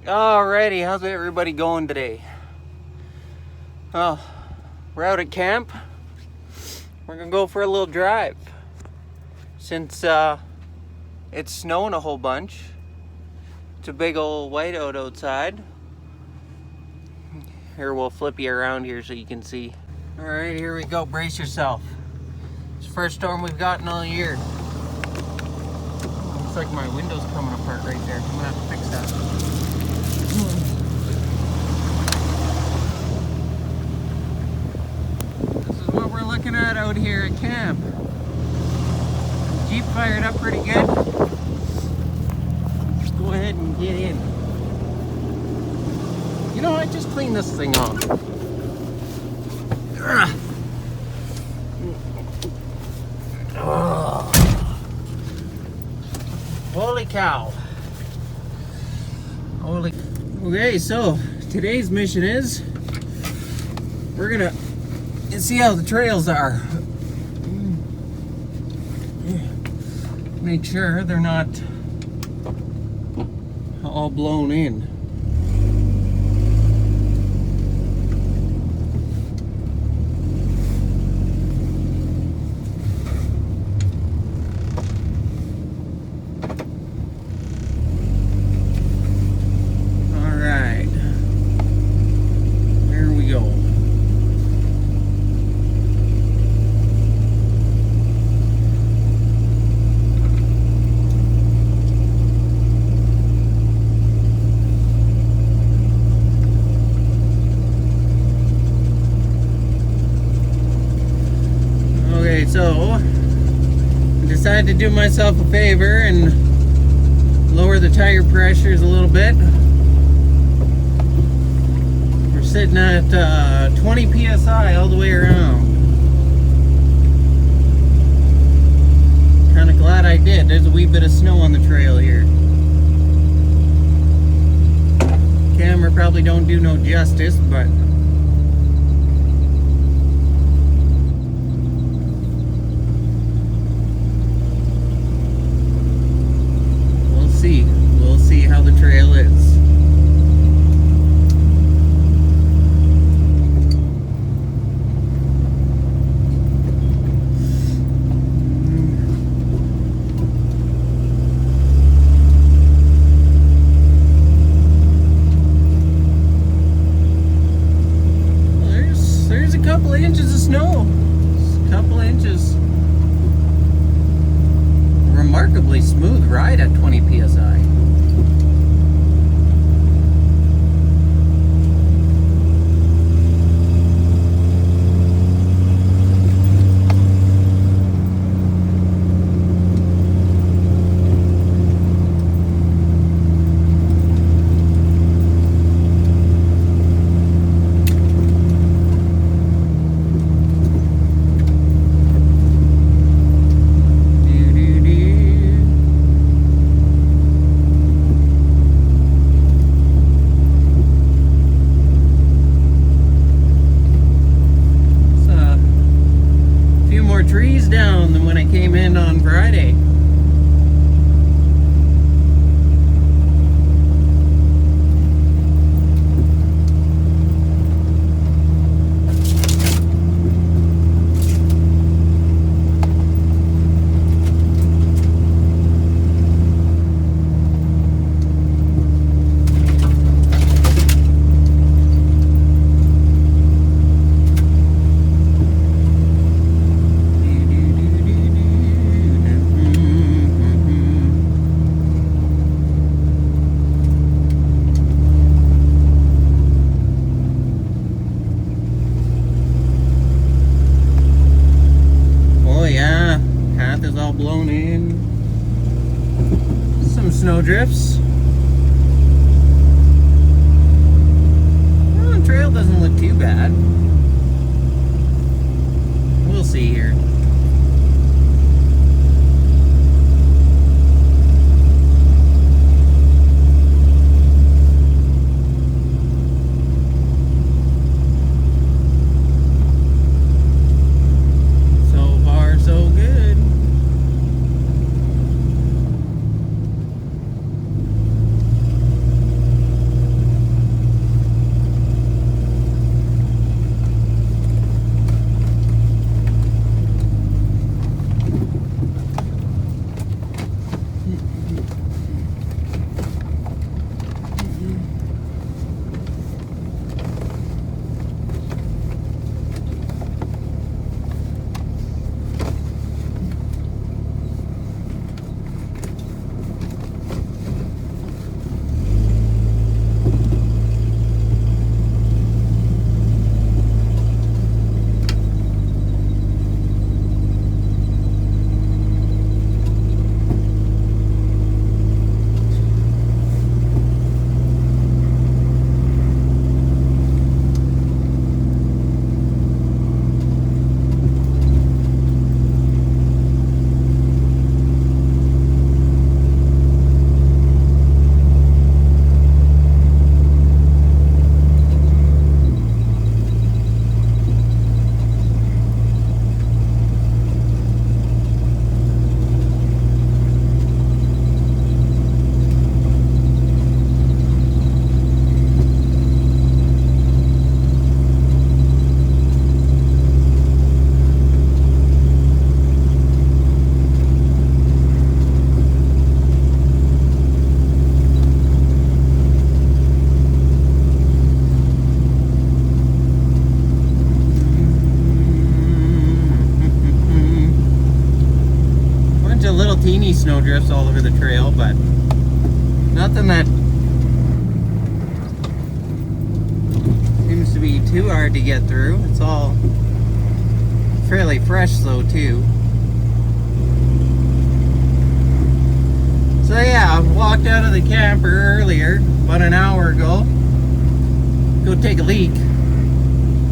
Alrighty, how's everybody going today? Well, we're out at camp. We're gonna go for a little drive. Since it's snowing a whole bunch. It's a big old whiteout outside. Here, we'll flip you around here so you can see. Alright, here we go, brace yourself. It's the first storm we've gotten all year. Looks like my window's coming apart right there. I'm gonna have to fix that. This is what we're looking at out here at camp. Jeep fired up pretty good. Let's go ahead and get in. You know what? Just clean this thing off. Holy cow. Holy. Okay, so today's mission is we're gonna see how the trails are. Make sure they're not all blown in. So, I decided to do myself a favor and lower the tire pressures a little bit. We're sitting at 20 psi all the way around. Kind of glad I did. There's a wee bit of snow on the trail here. Camera probably don't do no justice, but we'll see how the trail is. There's a couple of inches of snow. A couple of inches. Remarkably smooth ride at 20 psi. Trees down than when I came in on Friday. teeny snowdrifts all over the trail, but nothing that seems to be too hard to get through. It's all fairly fresh though too. So yeah, I walked out of the camper earlier, about an hour ago. Go take a leak.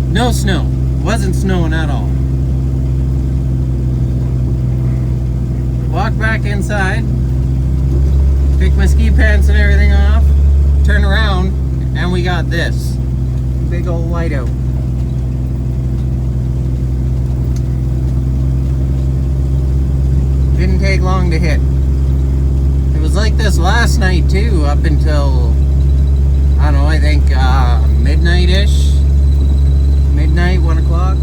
No snow. Wasn't snowing at all. Walk back inside. Pick my ski pants and everything off. Turn around, and we got this. Big old whiteout. Didn't take long to hit. It was like this last night too, up until, I don't know, I think midnight-ish. Midnight, 1 o'clock.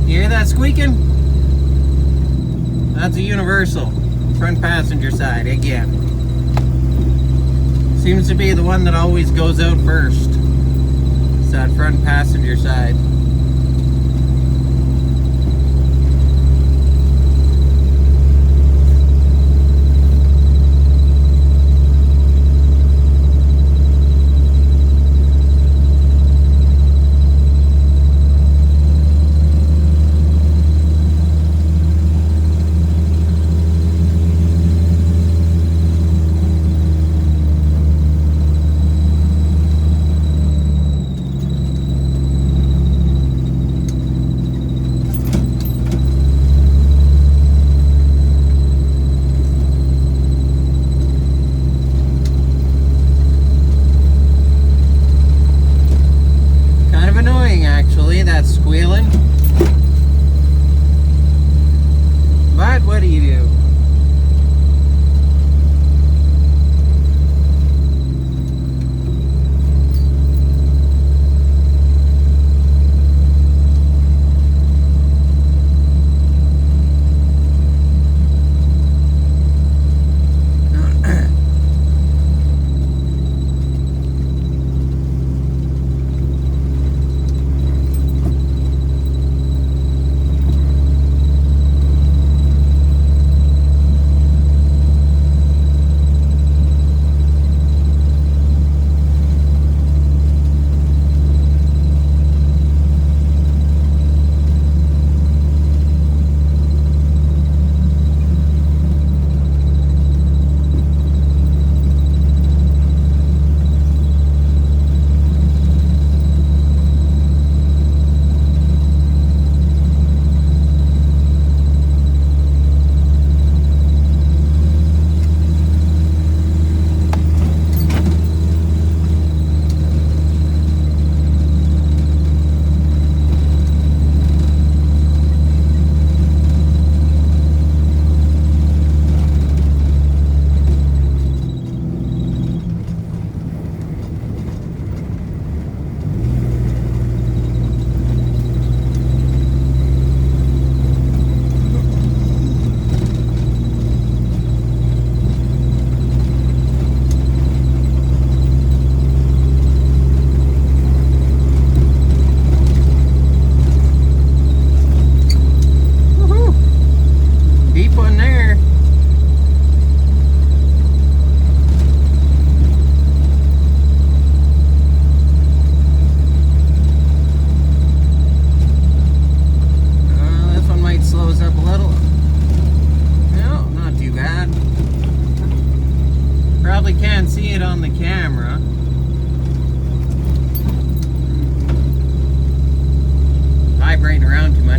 You hear that squeaking? That's a universal. Front passenger side, again. Seems to be the one that always goes out first. It's that front passenger side. That squealing, but what do you do?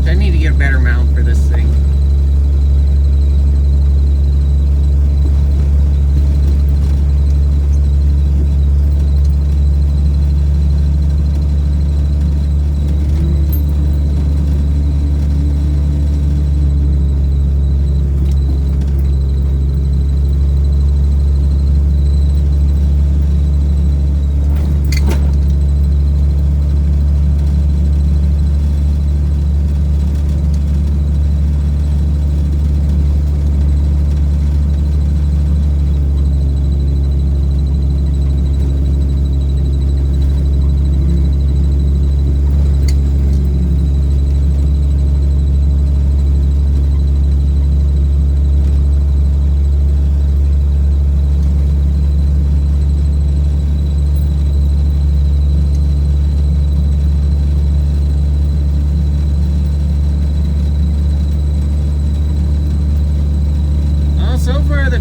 I need to get a better mount for this thing.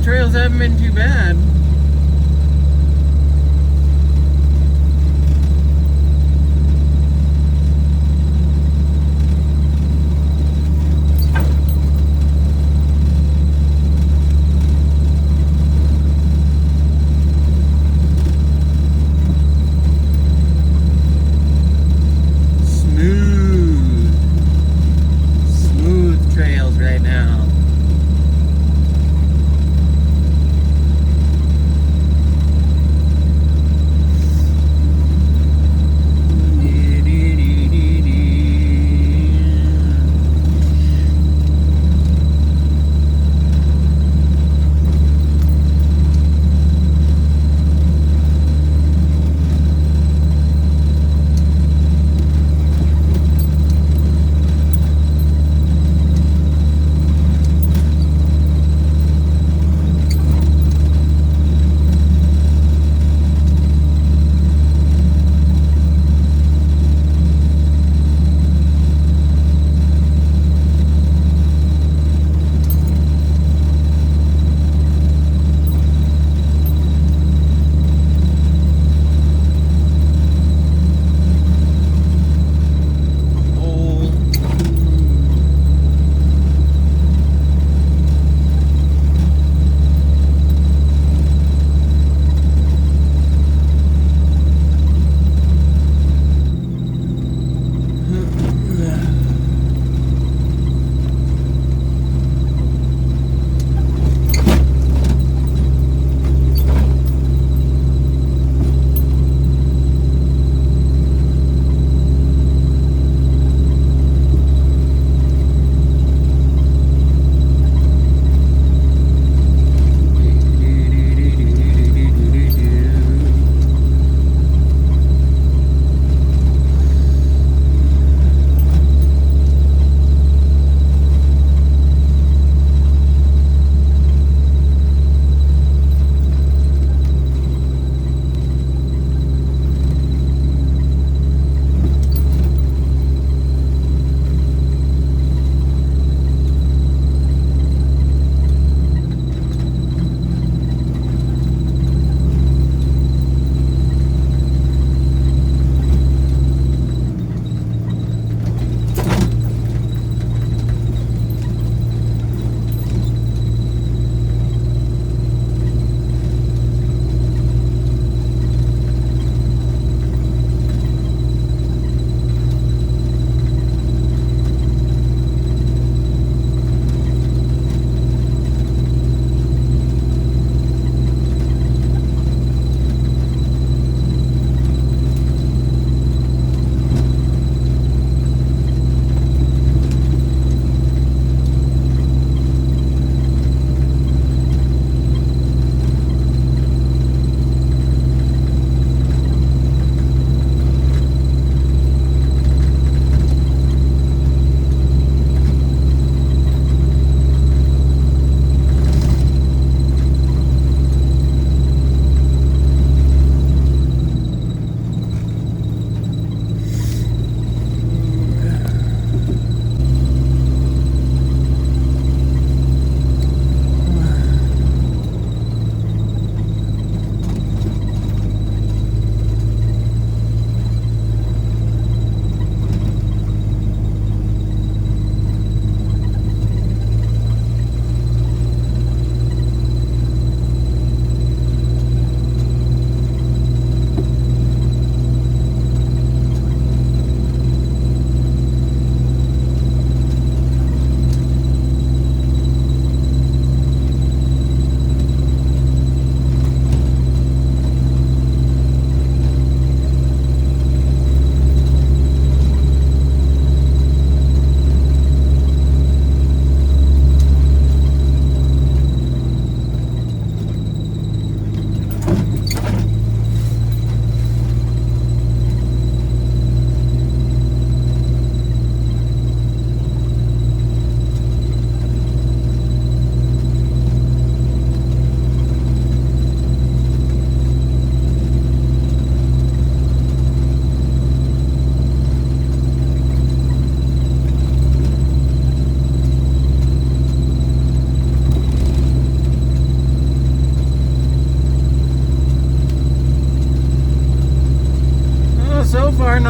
trails haven't been too bad. Smooth trails right now.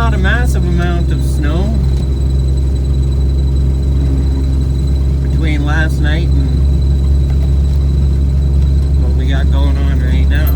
not a massive amount of snow between last night and what we got going on right now.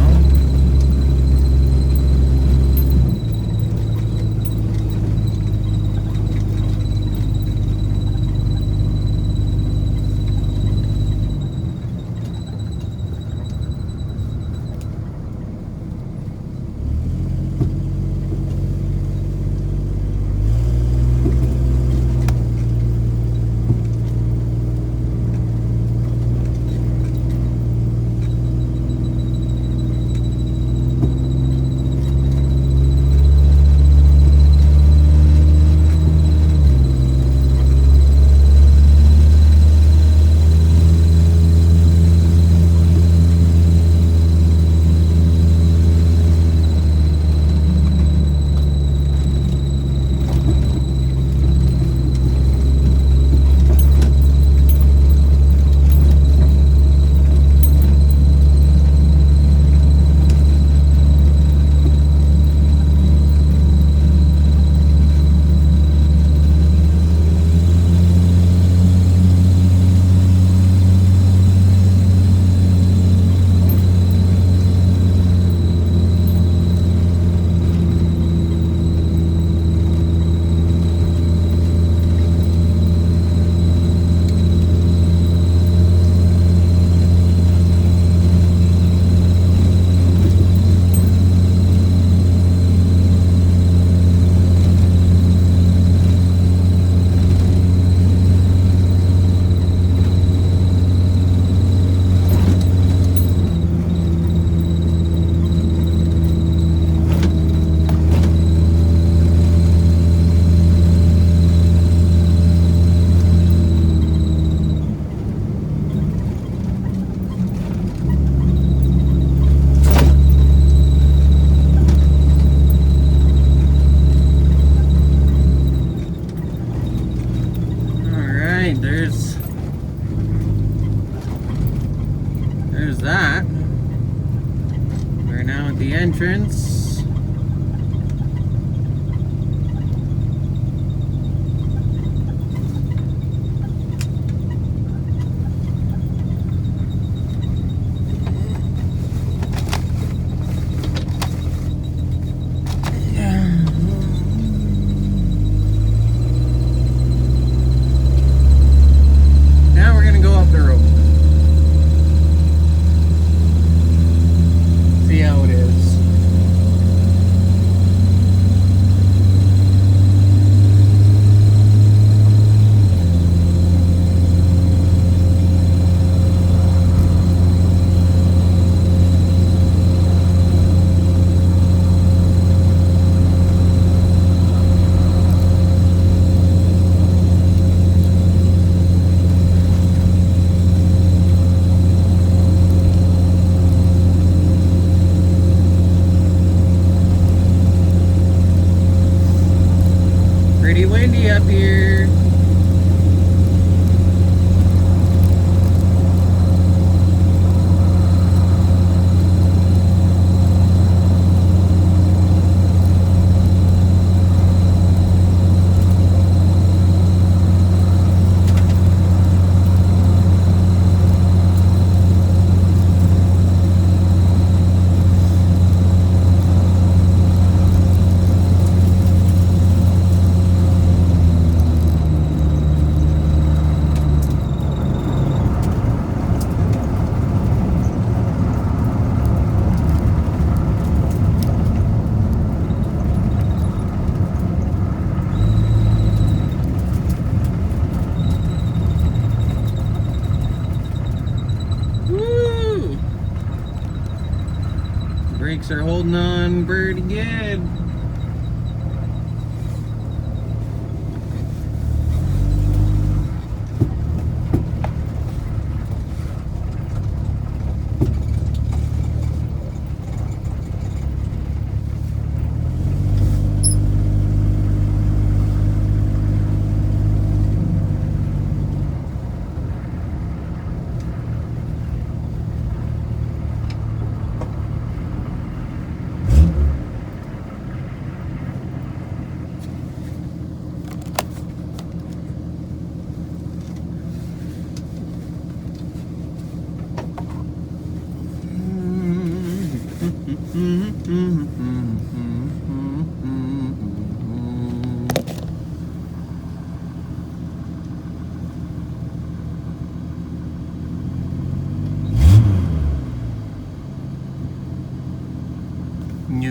There's that. We're now at the entrance. Now we're gonna go up the road. See how it is. Pretty windy up here. Woo! Brakes are holding on pretty good. New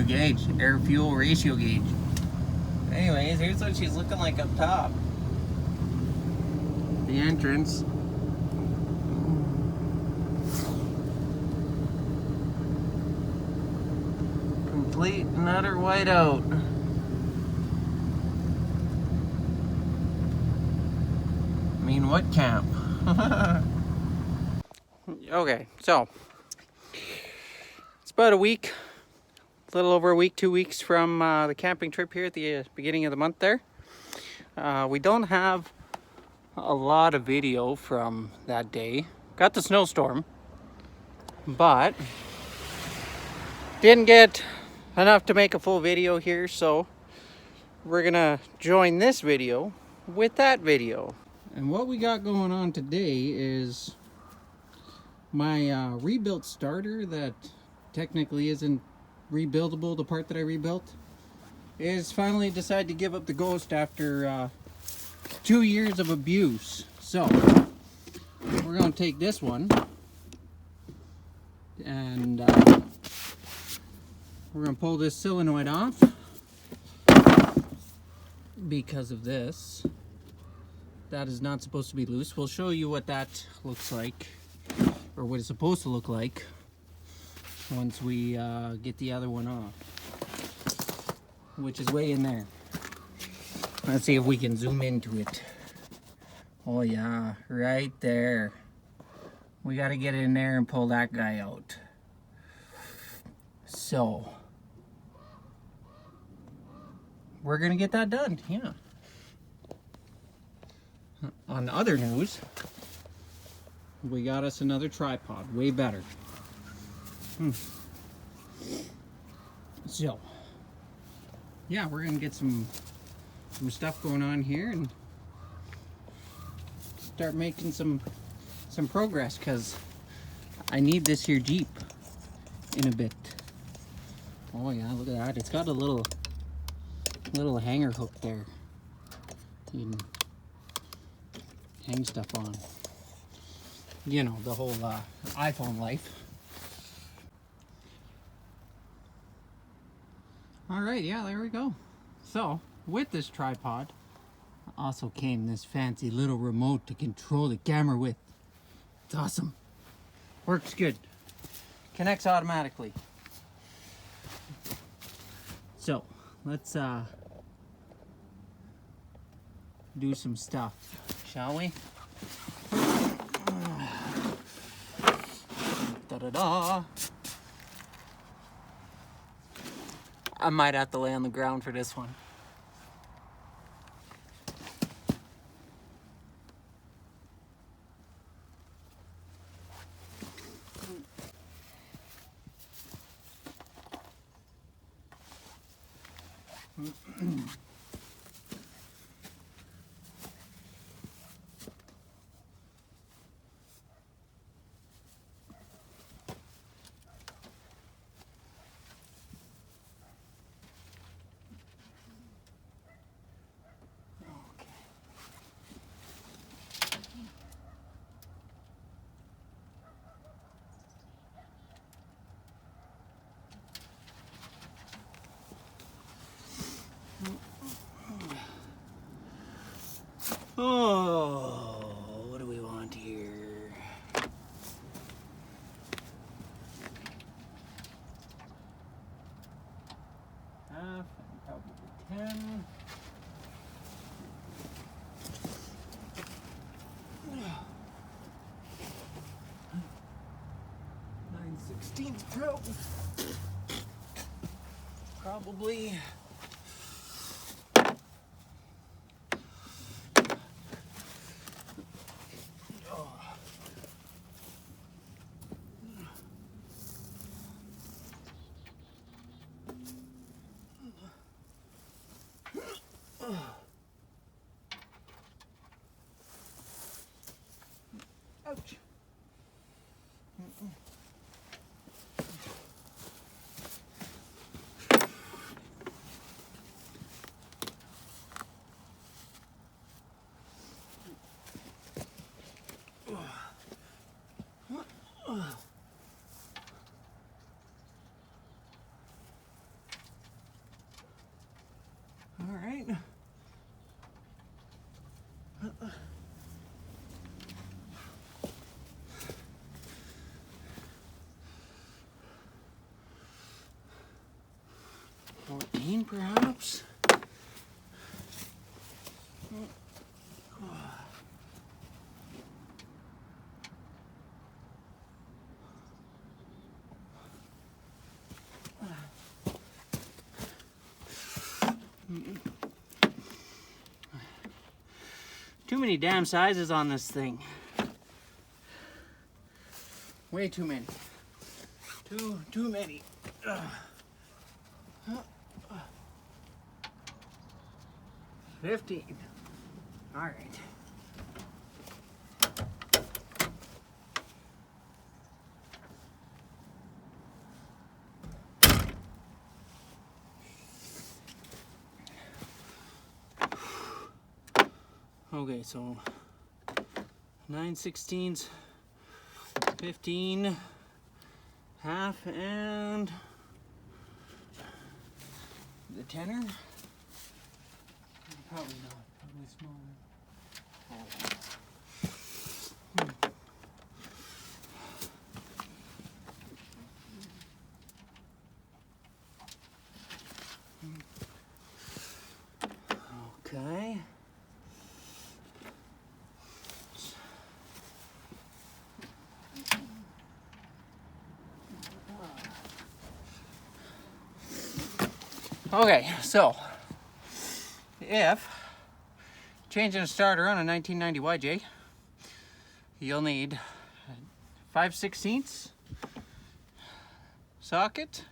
gauge, air fuel ratio gauge. Anyways, here's what she's looking like up top. The entrance. Complete and utter whiteout. I mean, what camp? Okay, so it's about a week, a little over a week, 2 weeks from the camping trip here at the beginning of the month there. We don't have a lot of video from that day. Got the snowstorm, but didn't get enough to make a full video here, so we're gonna join this video with that video. And what we got going on today is my rebuilt starter that technically isn't rebuildable, the part that I rebuilt, is finally decided to give up the ghost after 2 years of abuse. So we're gonna take this one and we're gonna pull this solenoid off because of this. That is not supposed to be loose. We'll show you what that looks like, or what it's supposed to look like, once we get the other one off, which is way in there. Let's see if we can zoom into it. Oh yeah, right there. We gotta get in there and pull that guy out. So we're gonna get that done, yeah. On other news, we got us another tripod, way better. So yeah, we're gonna get some stuff going on here and start making some progress, because I need this here Jeep in a bit. Oh yeah, look at that. It's got a little hanger hook there. You can hang stuff on. You know, the whole iPhone life. Alright, yeah, there we go. So, with this tripod, also came this fancy little remote to control the camera with. It's awesome. Works good. Connects automatically. So, let's do some stuff, shall we? Da-da-da. I might have to lay on the ground for this one. Oh, what do we want here? Half and probably 10. Probably. Ouch. $14 perhaps. Too many damn sizes on this thing. Way too many. Too many. 15. All right. Okay, so 9/16, 15, half, and the tenner. Probably not. Probably smaller. Okay. Okay, so if changing a starter on a 1990 YJ, you'll need 5/16 socket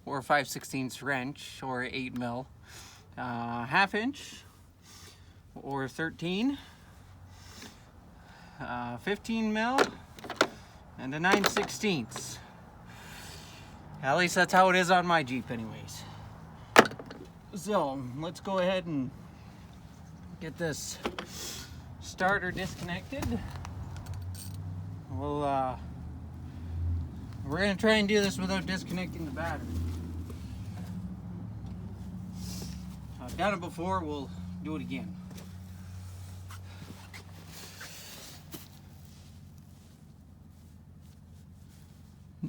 or 5/16 wrench or 8mm, half inch or 13, 15mm, and a 9/16. At least that's how it is on my Jeep anyways. So let's go ahead and get this starter disconnected. We're gonna try and do this without disconnecting the battery. I've done it before, we'll do it again.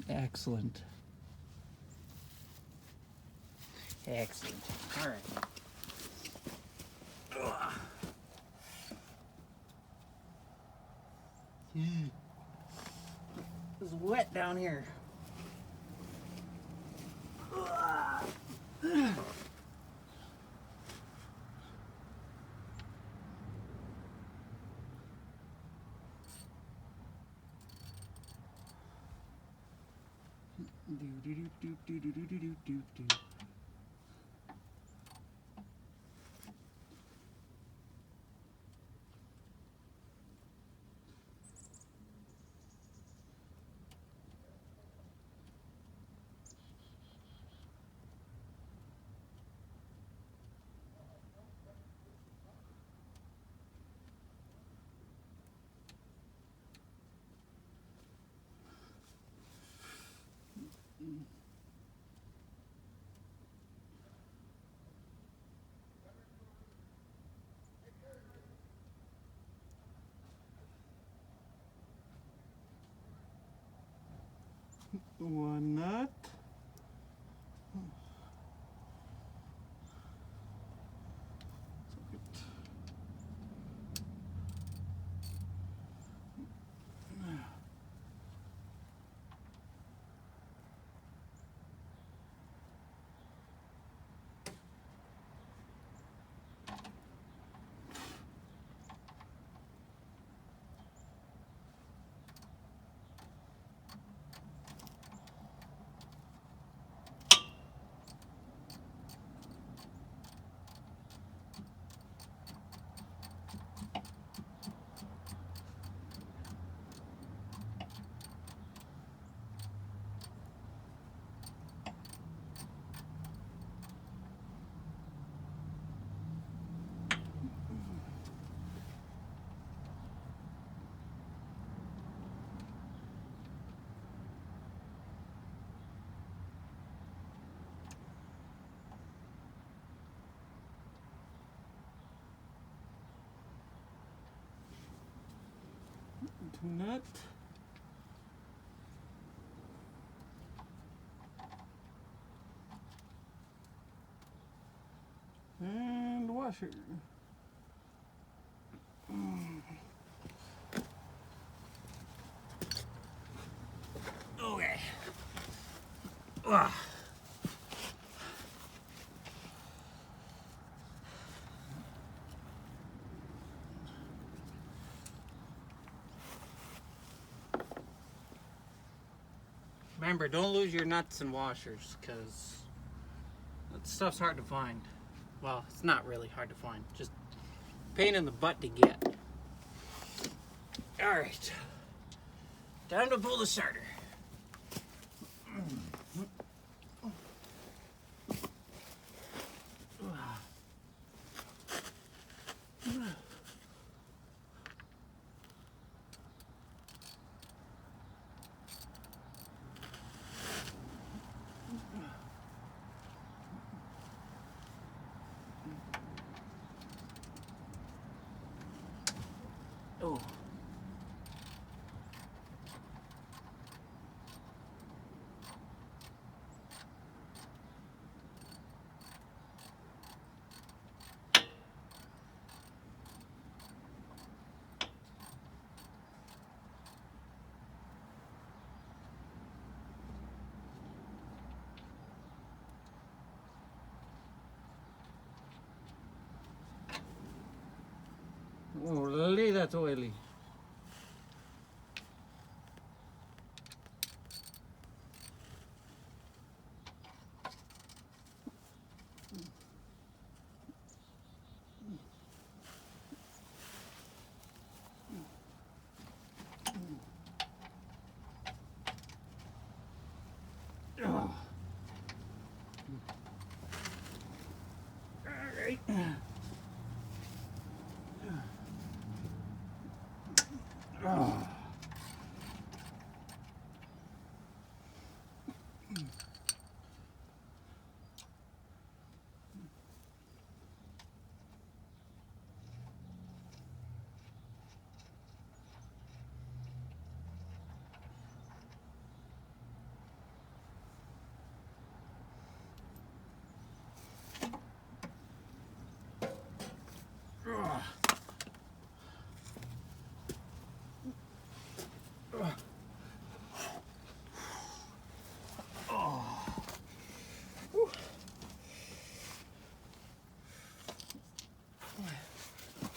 Excellent. Excellent. All right. It's wet down here. One nut. Nut. And washer. Okay. Ugh. Remember, don't lose your nuts and washers, because that stuff's hard to find. Well, it's not really hard to find, just pain in the butt to get. Alright, time to pull the starter. Oh. Holy, that's oily. Oh. All right. Oh.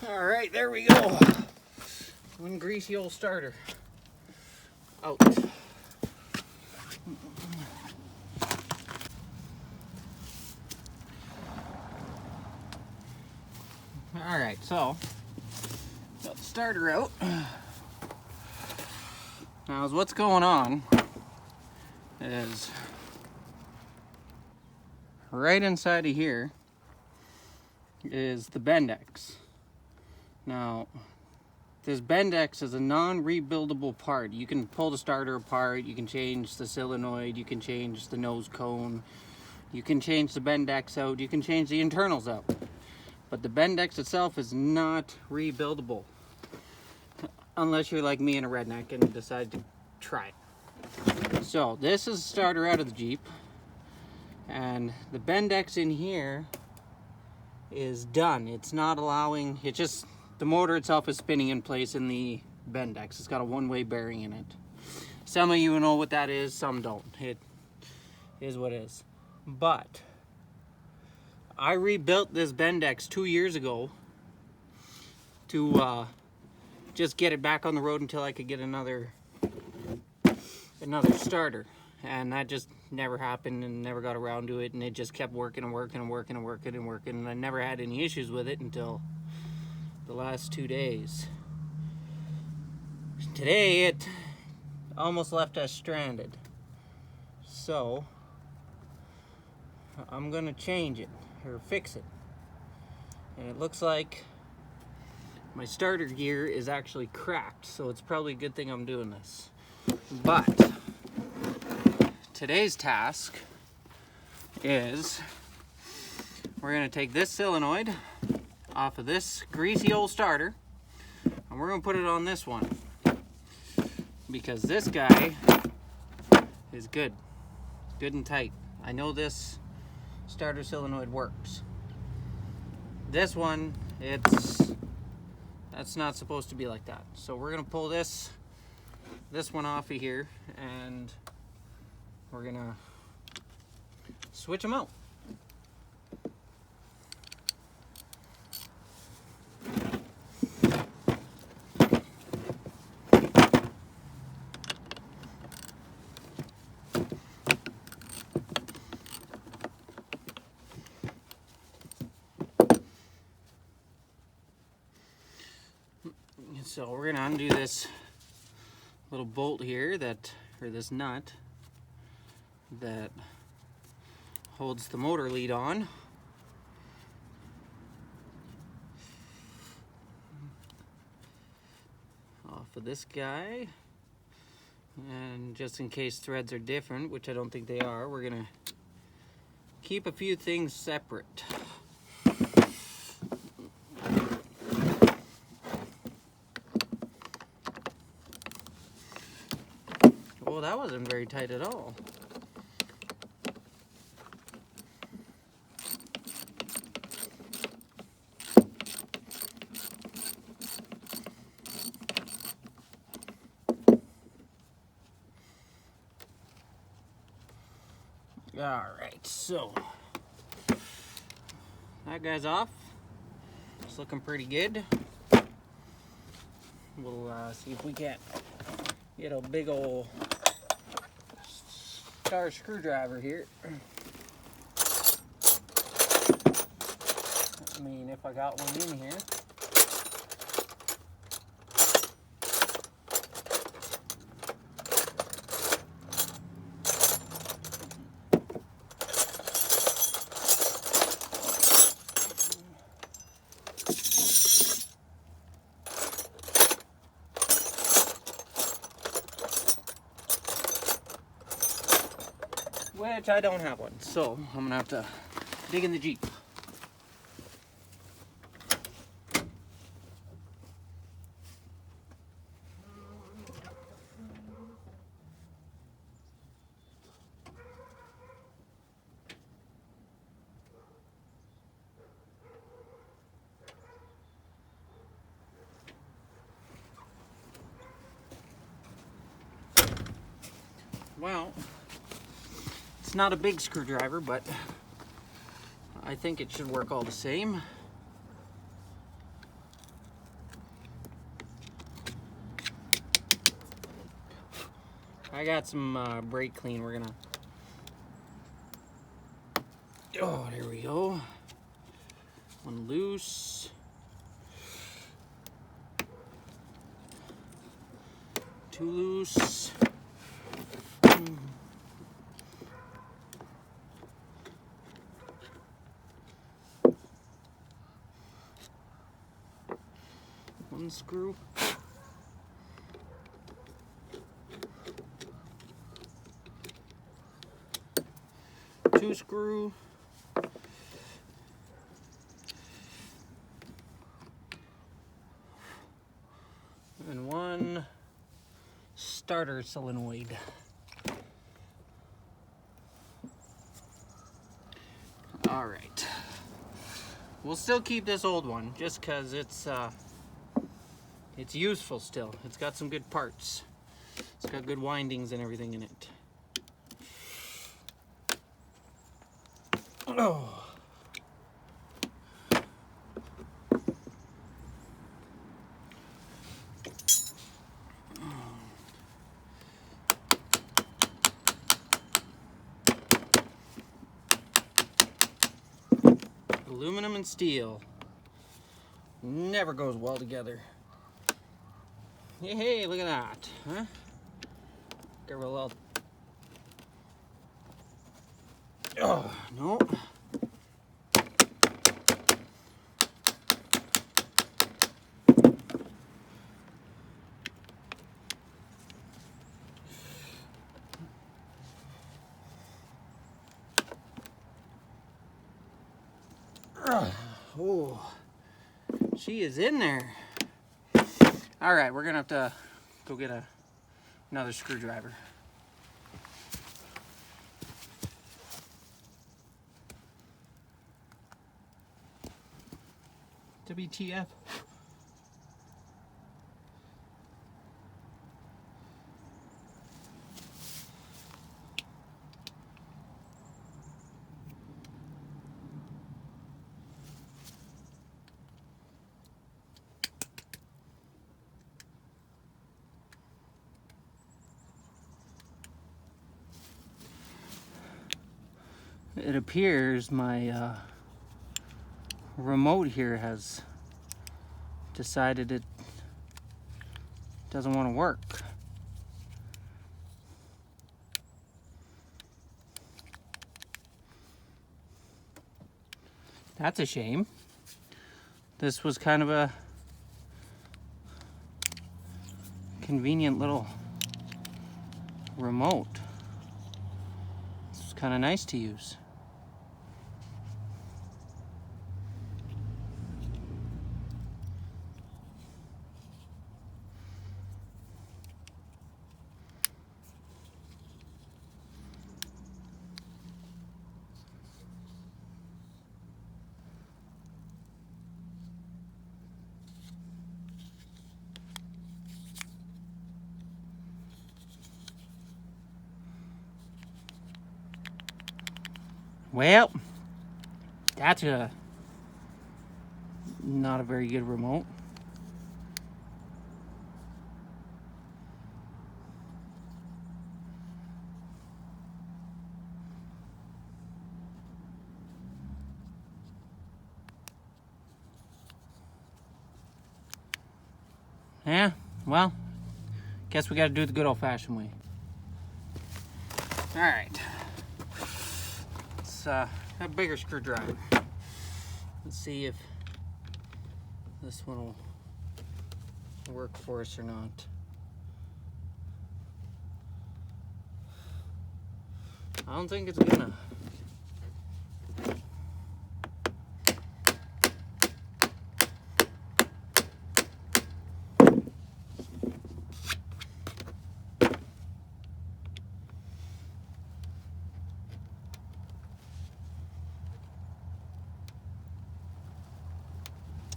All right, there we go. One greasy old starter out. All right, so got the starter out. Now, what's going on is right inside of here is the Bendex. Now, this Bendex is a non-rebuildable part. You can pull the starter apart, you can change the solenoid, you can change the nose cone, you can change the Bendex out, you can change the internals out. But the Bendex itself is not rebuildable. Unless you're like me and a redneck and decide to try it. So, this is a starter out of the Jeep. And the Bendex in here is done. It's not allowing, it just, the motor itself is spinning in place in the Bendex. It's got a one-way bearing in it. Some of you know what that is, some don't. It is what it is. But I rebuilt this Bendex 2 years ago to just get it back on the road until I could get another starter. And that just never happened and never got around to it, and it just kept working and working and working and working and working, and I never had any issues with it until the last 2 days. Today it almost left us stranded. So I'm gonna change it or fix it. And it looks like my starter gear is actually cracked, so it's probably a good thing I'm doing this. But today's task is we're going to take this solenoid off of this greasy old starter and we're going to put it on this one. because this guy is good and tight. I know this starter solenoid works. This one, that's not supposed to be like that. So we're gonna pull this one off of here, and we're gonna switch them out. So we're gonna undo this little bolt here or this nut that holds the motor lead on. Off of this guy. And just in case threads are different, which I don't think they are, we're gonna keep a few things separate. Well, that wasn't very tight at all. Alright, so that guy's off. It's looking pretty good. We'll see if we can't get a big old star screwdriver here. I mean, if I got one in here. Which I don't have one, so I'm gonna have to dig in the Jeep. Well, it's not a big screwdriver, but I think it should work all the same. I got some brake clean. We're gonna. Oh, there we go. One loose. Two loose. One screw. Two screw. And one starter solenoid. All right. We'll still keep this old one just because it's useful still. It's got some good parts. It's got good windings and everything in it. Oh. Aluminum and steel never goes well together. Hey, look at that, huh? Get a little. Oh, no. Oh, she is in there. All right, we're gonna have to go get a another screwdriver. WTF? It appears my remote here has decided it doesn't want to work. That's a shame. This was kind of a convenient little remote. It's kind of nice to use. Well, that's not a very good remote. Yeah, well, guess we gotta do it the good old-fashioned way. All right. Let's have a bigger screwdriver. Let's see if this one will work for us or not. I don't think it's gonna.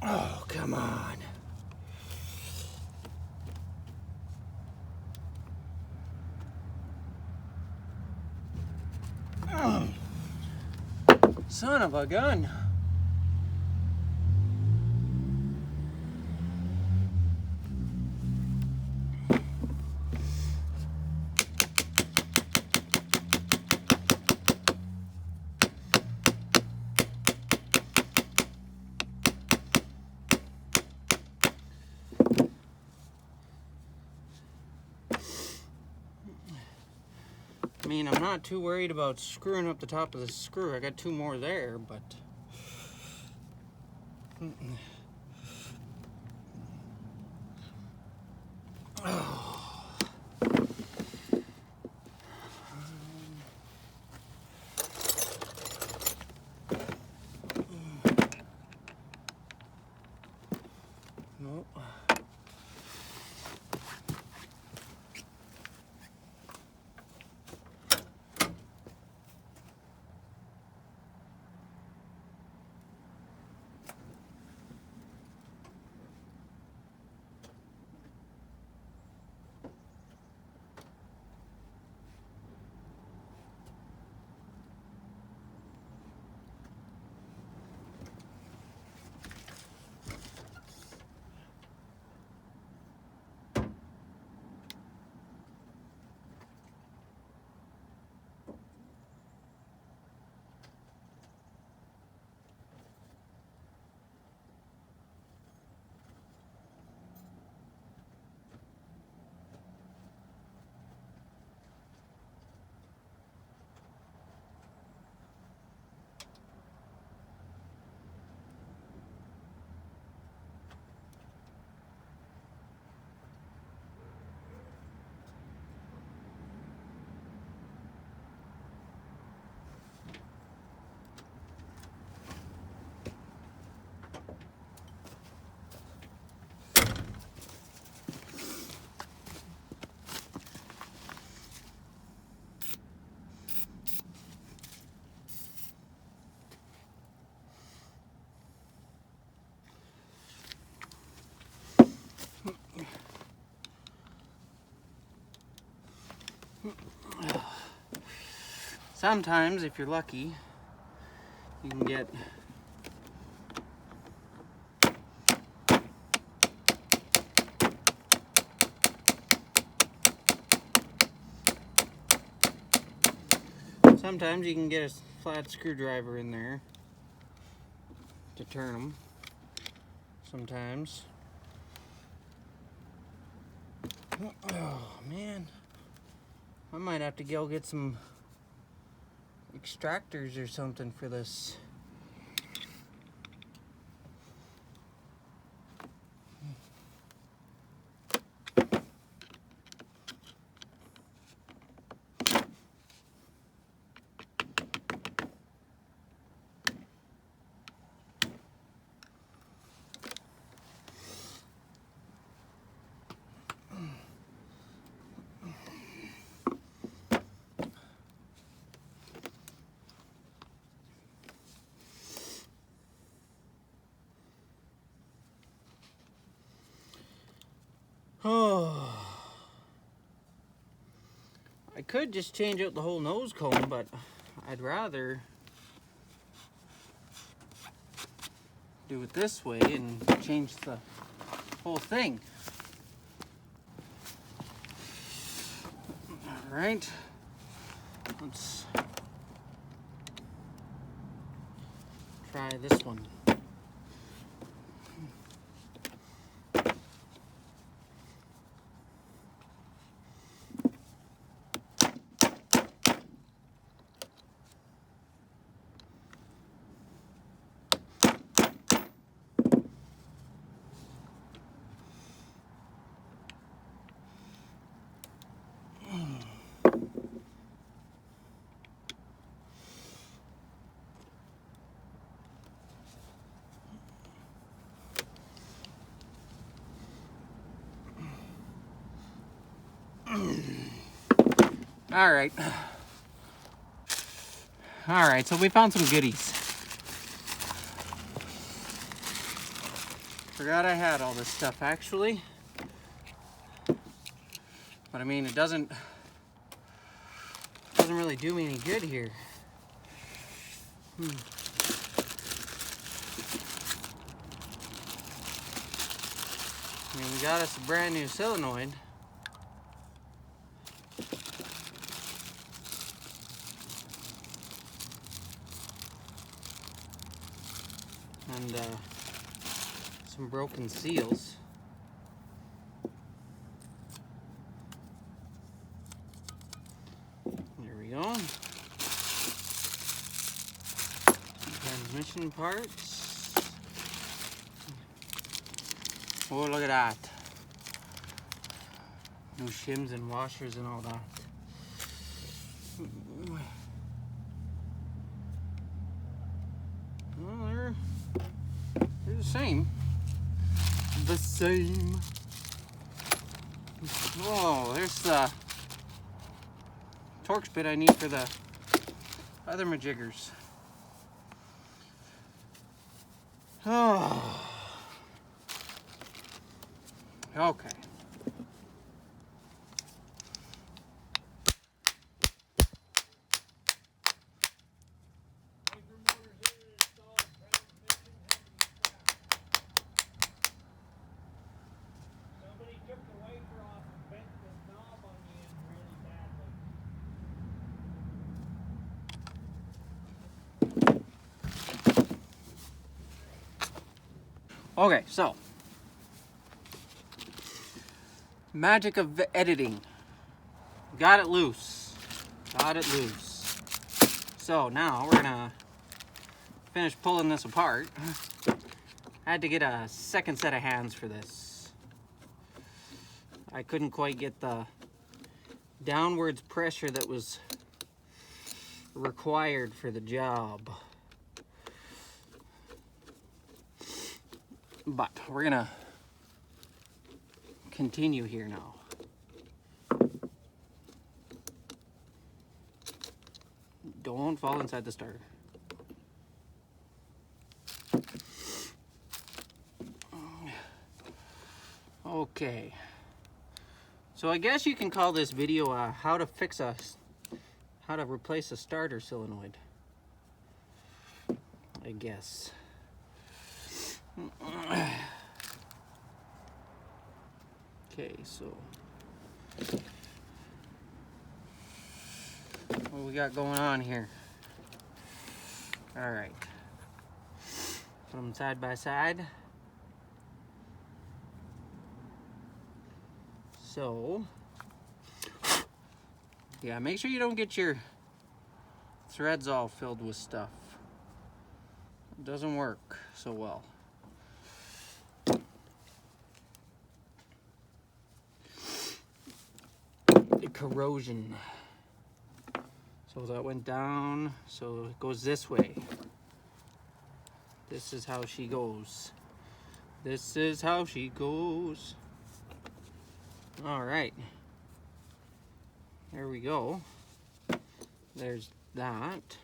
Oh, come on. Oh, son of a gun. I mean, I'm not too worried about screwing up the top of the screw. I got two more there, but... Oh. No. sometimes, if you're lucky, you can get a flat screwdriver in there to turn them. Sometimes. Oh man, I might have to go get some extractors or something for this. Oh, I could just change out the whole nose cone, but I'd rather do it this way and change the whole thing. All right, let's try this one. All right, so we found some goodies. Forgot I had all this stuff actually. But I mean, it doesn't really do me any good here. I mean, we got us a brand new solenoid. And some broken seals. There we go. Transmission parts. Oh, look at that. New shims and washers and all that. Well, they're the same. The same. Oh, there's the Torx bit I need for the other majiggers. Oh. Okay. Okay, so magic of editing. Got it loose. So now we're gonna finish pulling this apart. I had to get a second set of hands for this. I couldn't quite get the downwards pressure that was required for the job. But we're gonna continue here now. Don't fall inside the starter. Okay. So I guess you can call this video how to fix how to replace a starter solenoid, I guess. Okay, so what we got going on here? All right, put them side by side. So, yeah, make sure you don't get your threads all filled with stuff. It doesn't work so well. The corrosion. So that went down, so it goes this way. This is how she goes. This is how she goes. All right. There we go. There's that.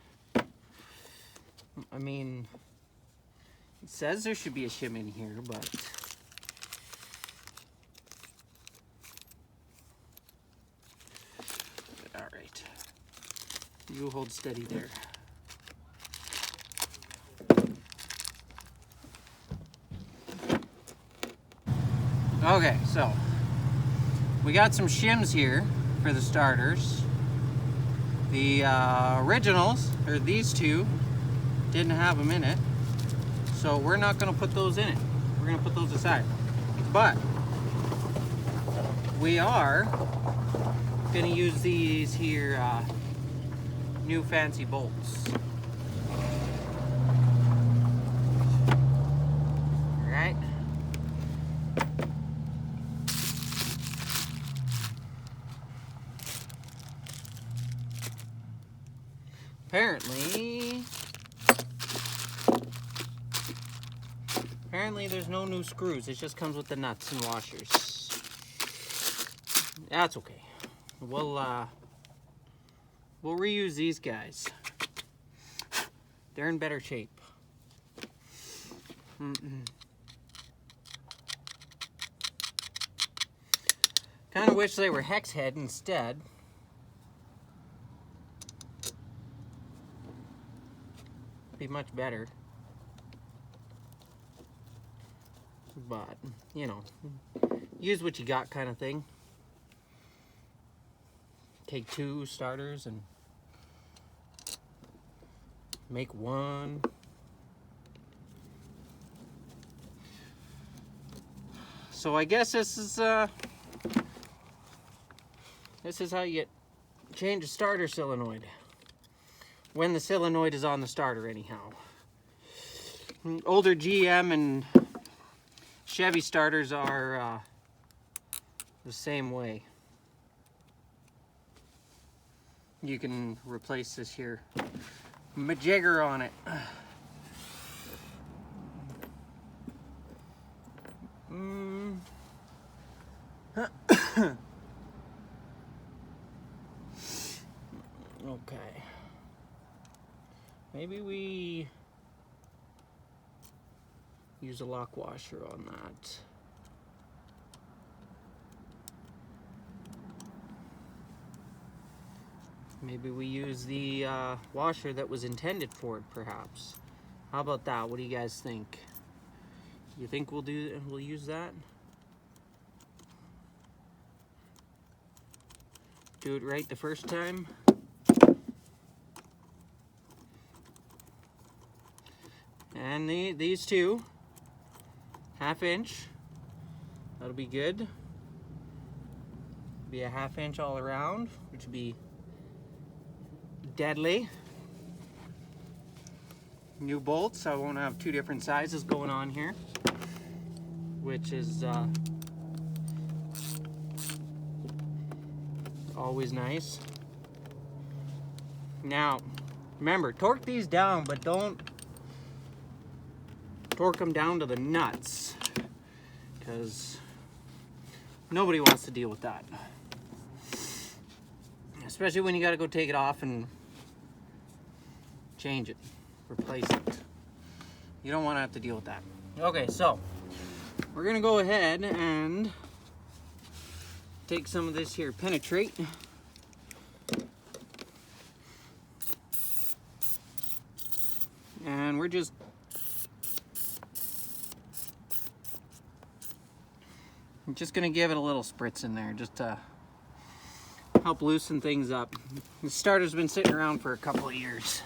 I mean, it says there should be a shim in here, but all right. You hold steady there. Okay, so we got some shims here for the starters. The originals, or these two, didn't have them in it, so we're not going to put those in it. We're going to put those aside. But we are going to use these here new fancy bolts. All right. Apparently there's no new screws. It just comes with the nuts and washers. That's okay. We'll reuse these guys. They're in better shape. Kind of wish they were hex head instead. Be much better. But, you know, use what you got kind of thing. Take two starters and make one. So I guess this is how you change a starter solenoid. When the solenoid is on the starter anyhow. Older GM and Chevy starters are the same way. You can replace this here majigger on it. Okay. Maybe we use a lock washer on that. Maybe we use the washer that was intended for it, perhaps. How about that? What do you guys think? You think we'll use that? Do it right the first time. And these two, 1/2 inch, that'll be good. Be a 1/2 inch all around, which would be deadly. New bolts, I won't have two different sizes going on here, which is always nice. Now, remember, torque these down, but don't torque them down to the nuts, because nobody wants to deal with that. Especially when you got to go take it off and change it, replace it. You don't want to have to deal with that. Okay, so we're gonna go ahead and take some of this here penetrate And we're just gonna give it a little spritz in there just to help loosen things up. The starter's been sitting around for a couple of years.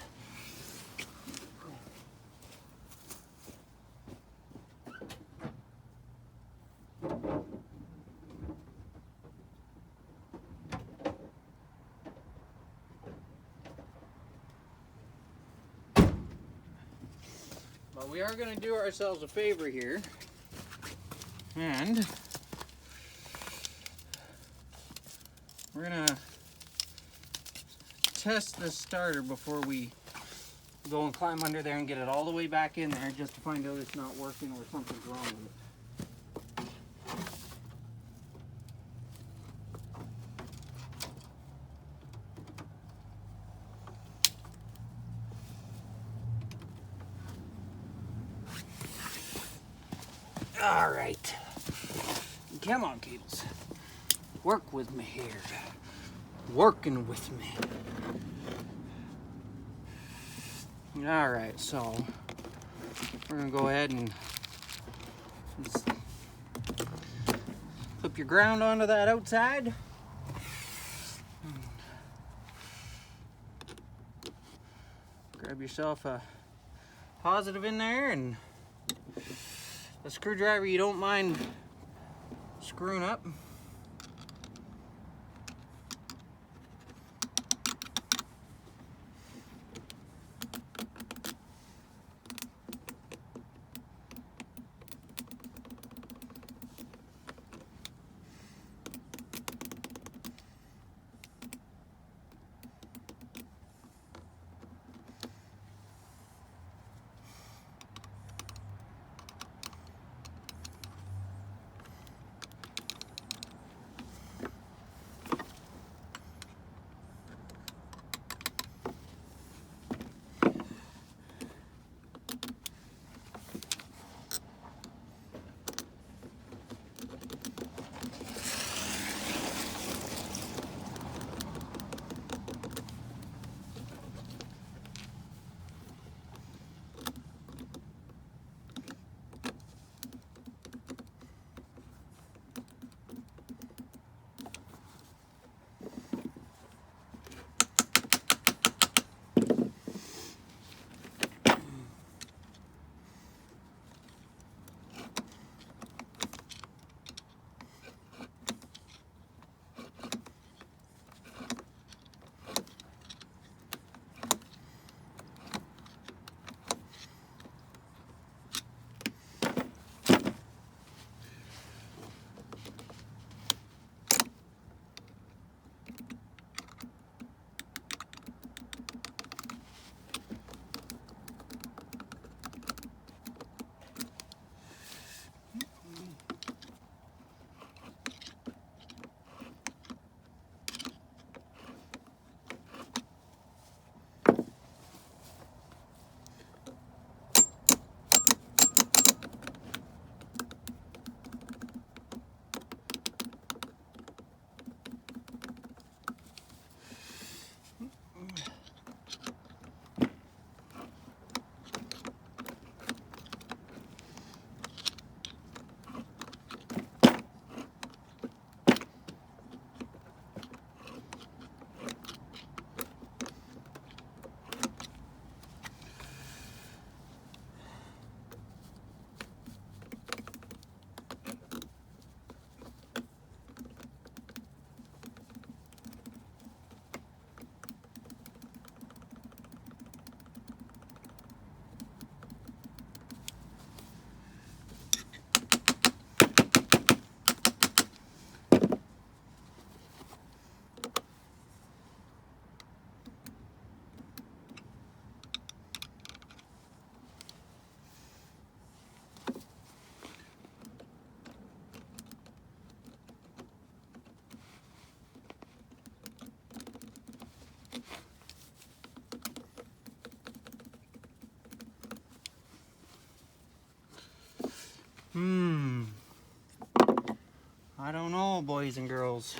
But we are going to do ourselves a favor here and we're going to test this starter before we go and climb under there and get it all the way back in there just to find out it's not working or something's wrong with it. All right, come on, cables. Work with me here. Working with me. All right, so we're gonna go ahead and just flip your ground onto that outside. Grab yourself a positive in there and a screwdriver you don't mind screwing up. I don't know, boys and girls.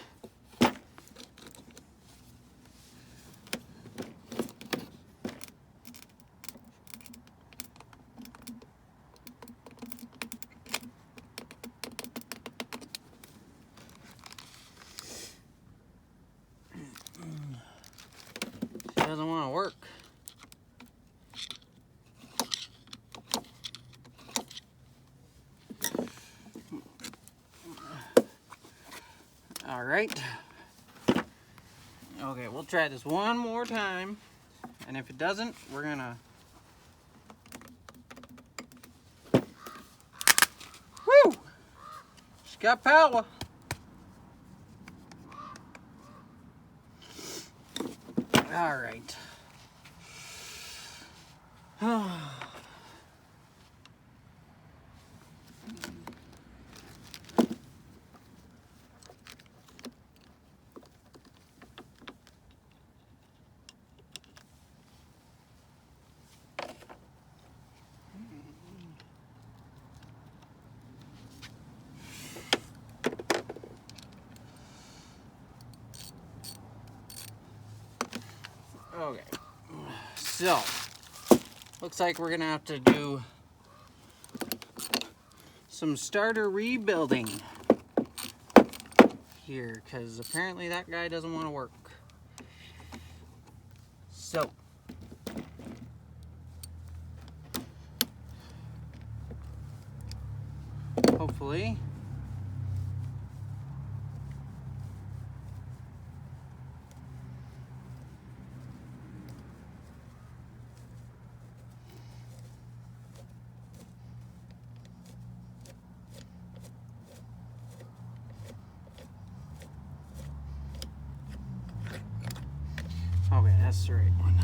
doesn't want to work. All right. Okay, we'll try this one more time. And if it doesn't, we're gonna... Woo! She's got power. All right. Okay, so looks like we're gonna have to do some starter rebuilding here, because apparently that guy doesn't want to work. So hopefully okay, that's the right one.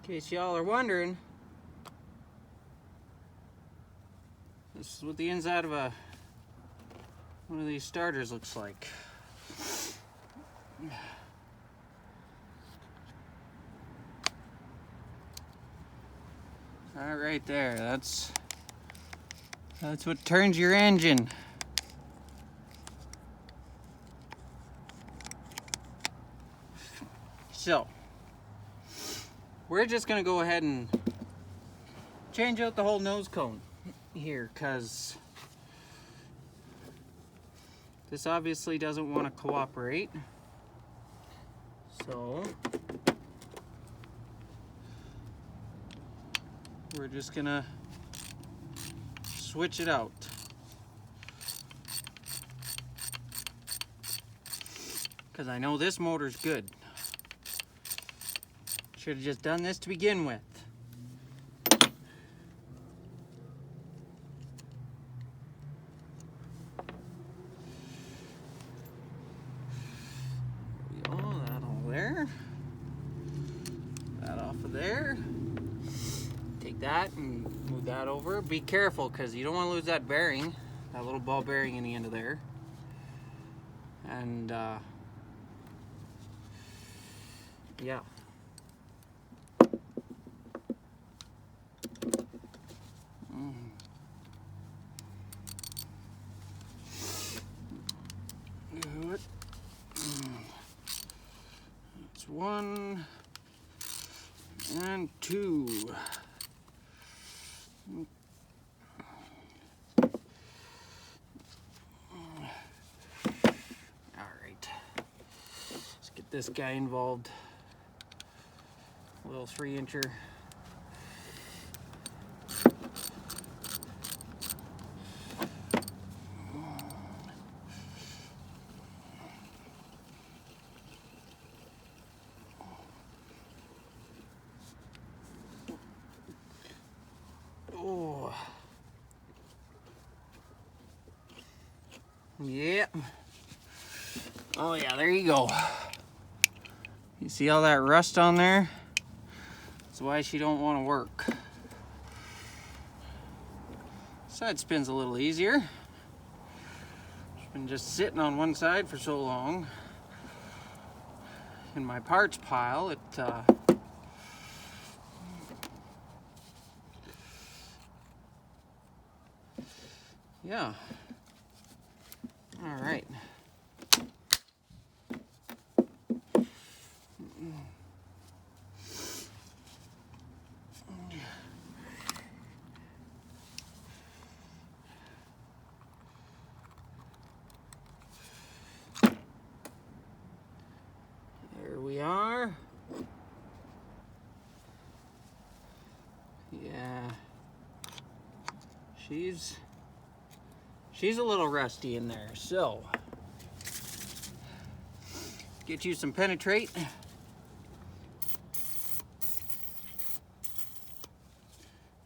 In case y'all are wondering, this is what the inside of one of these starters looks like. That right there, that's what turns your engine. So we're just gonna go ahead and change out the whole nose cone here, because this obviously doesn't want to cooperate. So we're just gonna switch it out. Because I know this motor's good. Should have just done this to begin with. There we go, that all there. That off of there. Take that and move that over. Be careful, because you don't want to lose that bearing, that little ball bearing in the end of there. And yeah. Good. That's 1 and 2. All right. Let's get this guy involved. A little 3-incher. Oh. Yeah. Oh yeah, there you go. You see all that rust on there? That's why she don't want to work. Side spin's a little easier. She's been just sitting on one side for so long. In my parts pile, yeah. All right. There we are. Yeah. She's a little rusty in there, so get you some penetrate.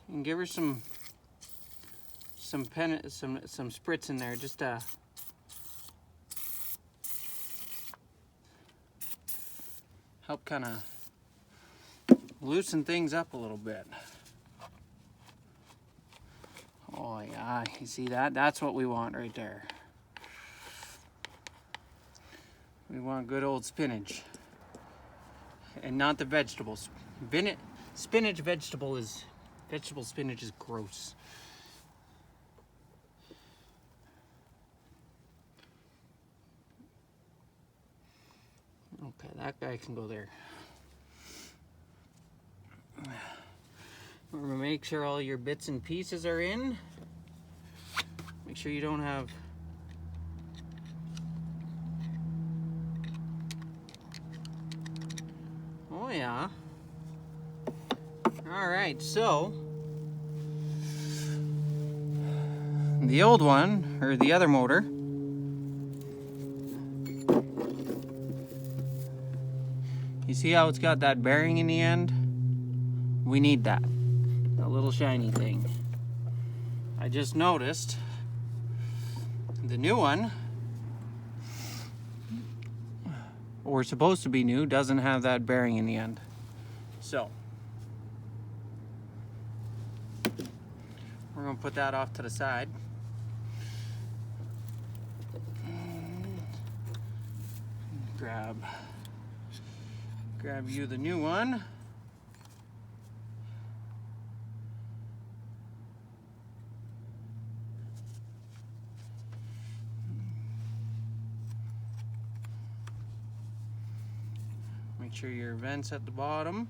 And give her some spritz in there, just help kind of loosen things up a little bit. Oh yeah, you see that? That's what we want right there. We want good old spinach. And not the vegetables. Spinach vegetable spinach is gross. Okay, that guy can go there. We're gonna make sure all your bits and pieces are in. Make sure you don't have oh yeah. All right, so the old one, or the other motor, you see how it's got that bearing in the end? We need that. A little shiny thing. I just noticed the new one, or supposed to be new, doesn't have that bearing in the end. So we're gonna put that off to the side. Grab you the new one. Make sure your vent's at the bottom.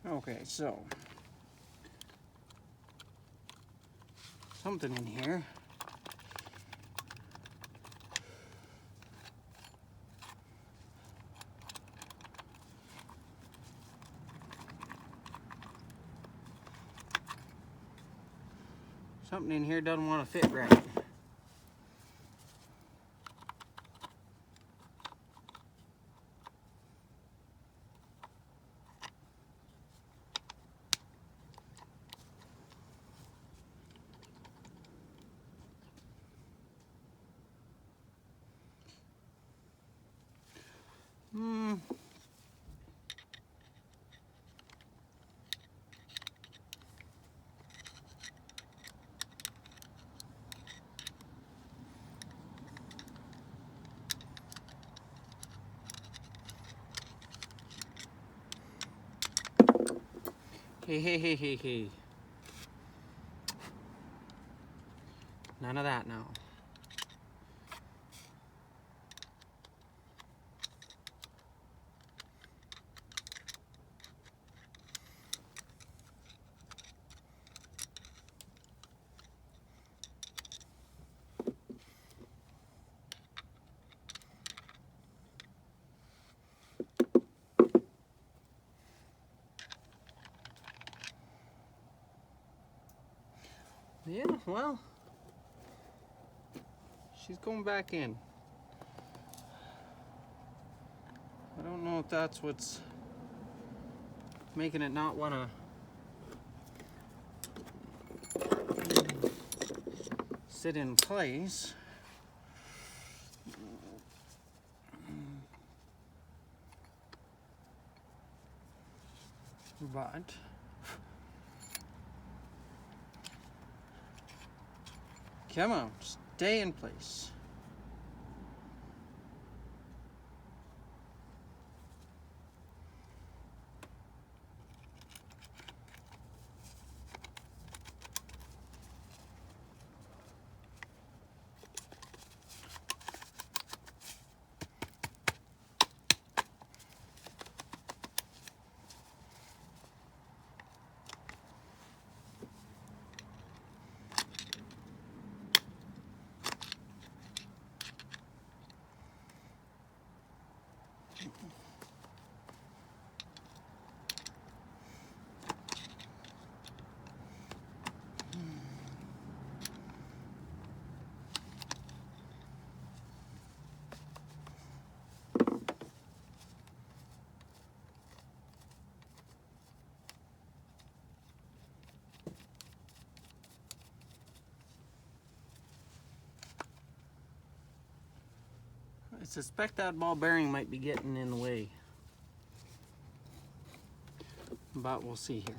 Okay, so something in here. Something in here doesn't want to fit right. Hey. None of that now. Yeah, well, she's going back in. I don't know if that's what's making it not want to sit in place. But come on, stay in place. I suspect that ball bearing might be getting in the way, but we'll see here.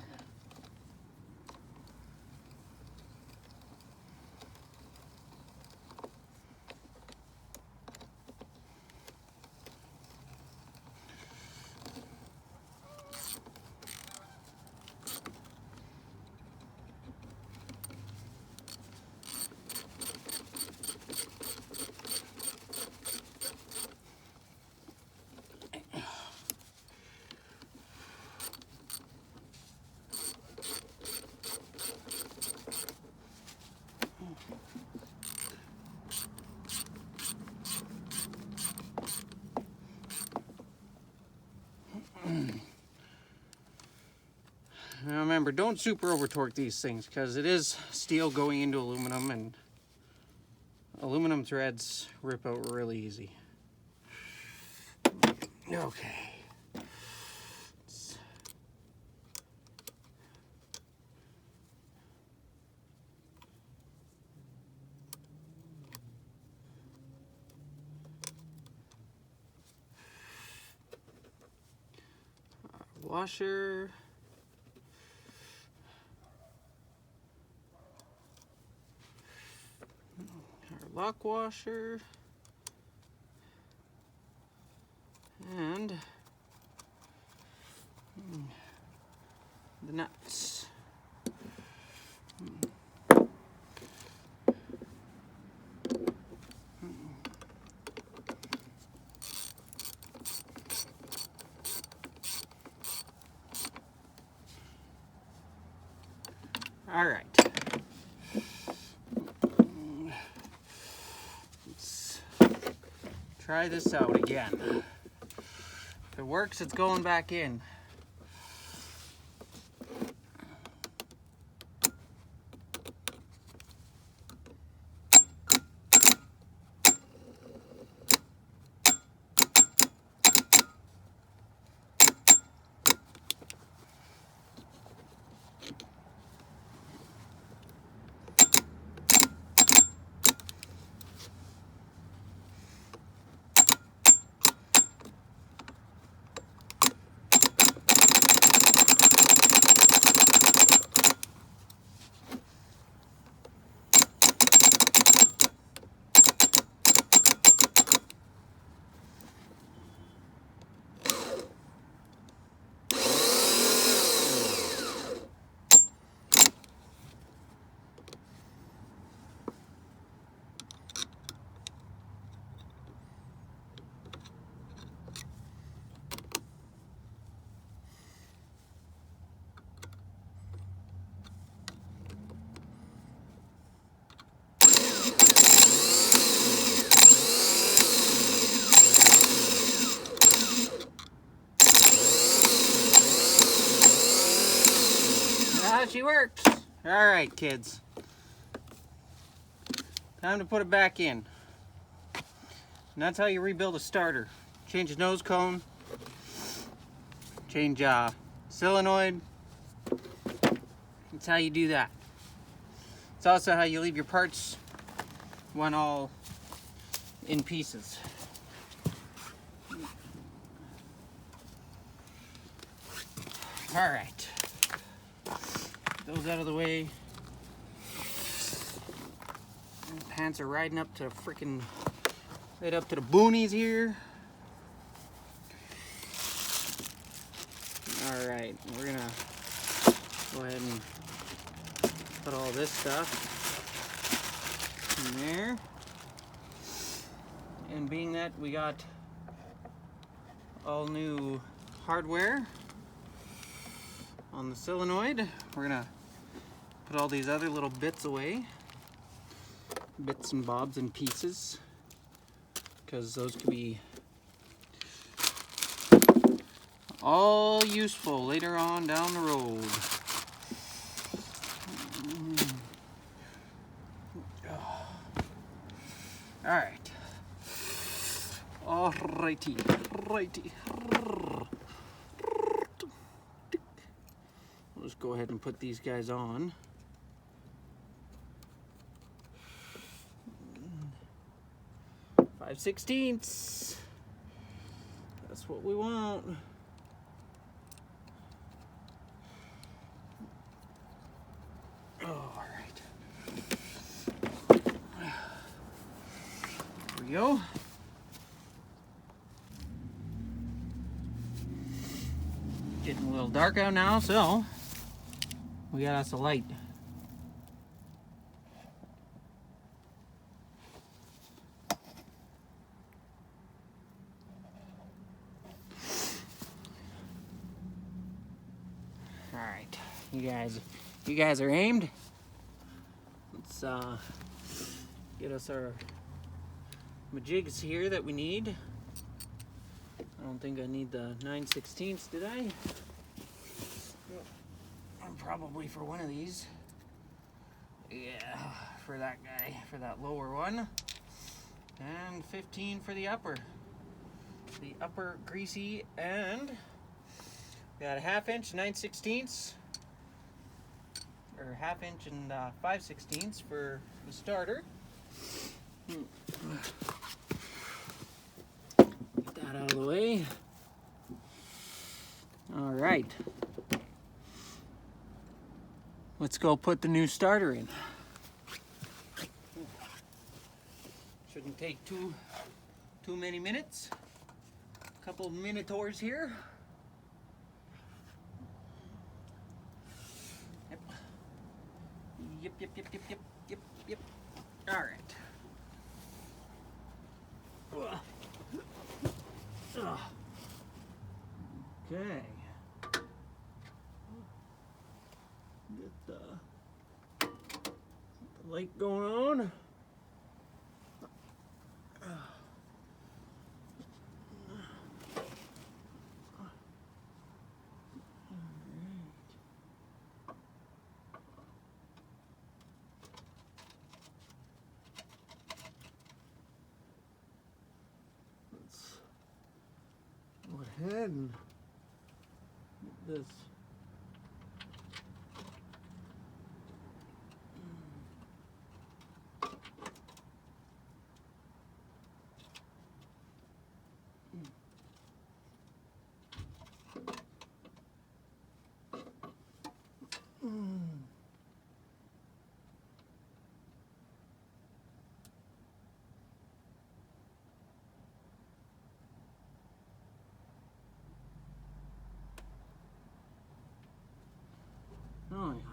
Now remember, don't super over torque these things because it is steel going into aluminum, and aluminum threads rip out really easy. Okay. Washer. Our lock washer. And the nuts. All right. Let's try this out again. If it works, it's going back in. She works. All right, kids. time to put it back in. And that's how you rebuild a starter. Change the nose cone, change solenoid. That's how you do that. It's also how you leave your parts when all in pieces. All right, those out of the way. Pants are riding up to freaking right up to the boonies here. All right, we're gonna go ahead and put all this stuff in there. And being that we got all new hardware on the solenoid, we're gonna put all these other little bits away. Bits and bobs and pieces, because those could be all useful later on down the road. Alright. Righty. Let's go ahead and put these guys on. 5/16. That's what we want. All right. There we go. Getting a little dark out now, so we got us a light. All right, you guys are aimed. Let's get us our majigs here that we need. I don't think I need the 9/16, did I? I'm probably for one of these. Yeah, for that guy, for that lower one. And 15 for the upper. The upper greasy, and got a 1/2 inch 9/16, or 1/2 inch and 5/16 for the starter. Get that out of the way. All right. Let's go put the new starter in. Shouldn't take too many minutes. A couple of minutors here. Yep. All right. Okay. Get the light going on. Go ahead and get this. Oh yeah.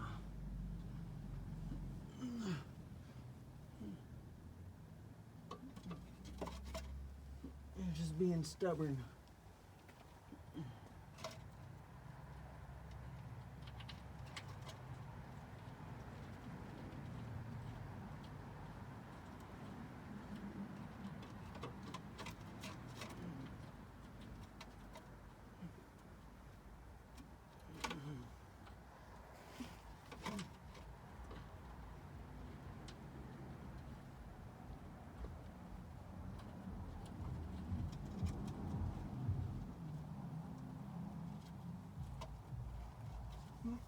You're just being stubborn. All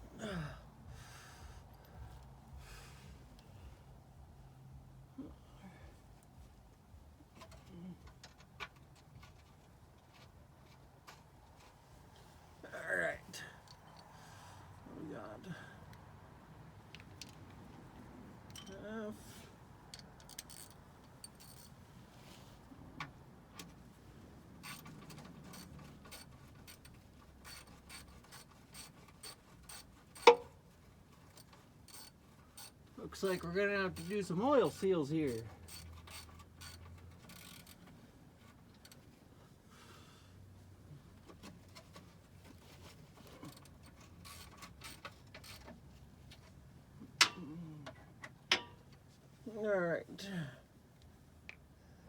right. We got F. Looks like we're gonna have to do some oil seals here. All right,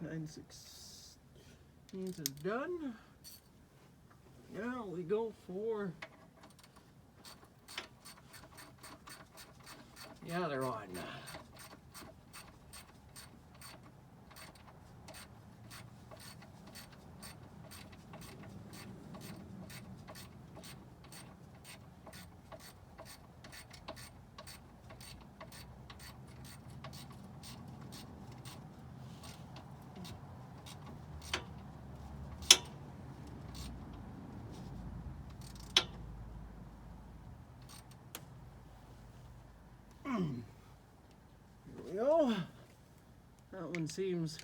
9/16 is done. Now we go for the other one. Here we go. That one seems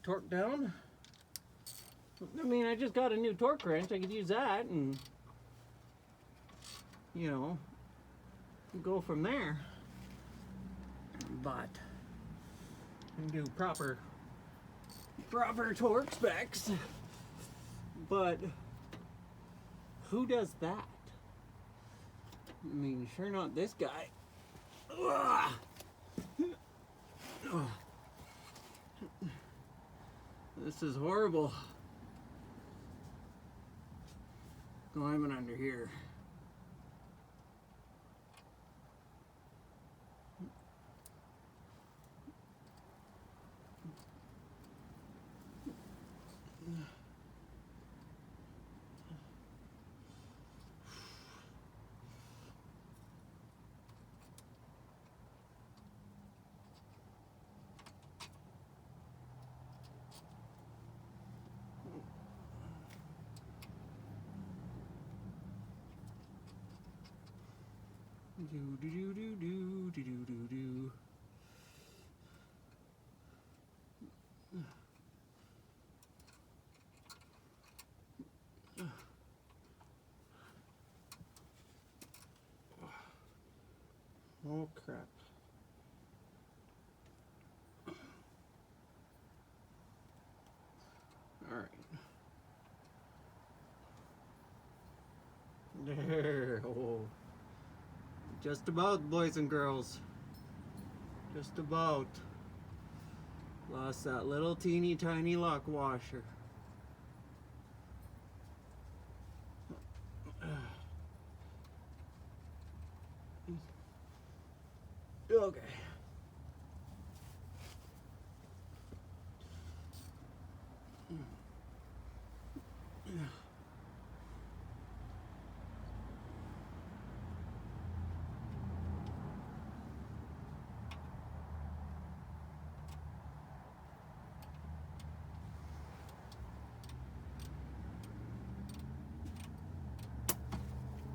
torqued down. I mean, I just got a new torque wrench. I could use that and, you know, go from there. But and do proper torque specs. But who does that? I mean, sure not this guy. Ugh. This is horrible. Climbing under here. Do do do do do do do do do. Oh crap. All right. There. Oh. Just about, boys and girls. Just about. Lost that little teeny tiny lock washer. Okay.